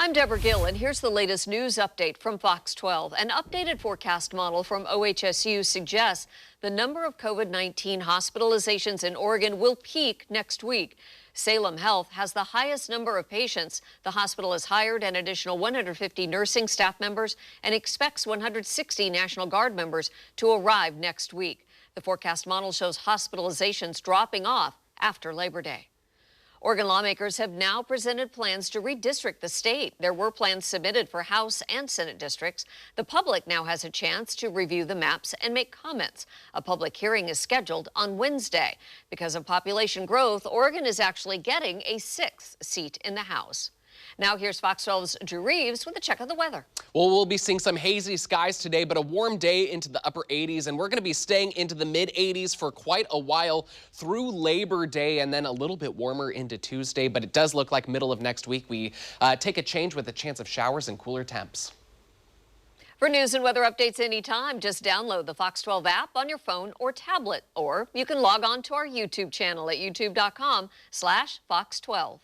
I'm Deborah Gill, and here's the latest news update from Fox 12. An updated forecast model from OHSU suggests the number of COVID-19 hospitalizations in Oregon will peak next week. Salem Health has the highest number of patients. The hospital has hired an additional 150 nursing staff members and expects 160 National Guard members to arrive next week. The forecast model shows hospitalizations dropping off after Labor Day. Oregon lawmakers have now presented plans to redistrict the state. There were plans submitted for House and Senate districts. The public now has a chance to review the maps and make comments. A public hearing is scheduled on Wednesday. Because of population growth, Oregon is actually getting a 6th seat in the House. Now here's Fox 12's Drew Reeves with a check of the weather. Well, we'll be seeing some hazy skies today, but a warm day into the upper 80s, and we're going to be staying into the mid 80s for quite a while through Labor Day, and then a little bit warmer into Tuesday. But it does look like middle of next week we take a change with a chance of showers and cooler temps. For news and weather updates anytime, just download the Fox 12 app on your phone or tablet, or you can log on to our YouTube channel at youtube.com/Fox12.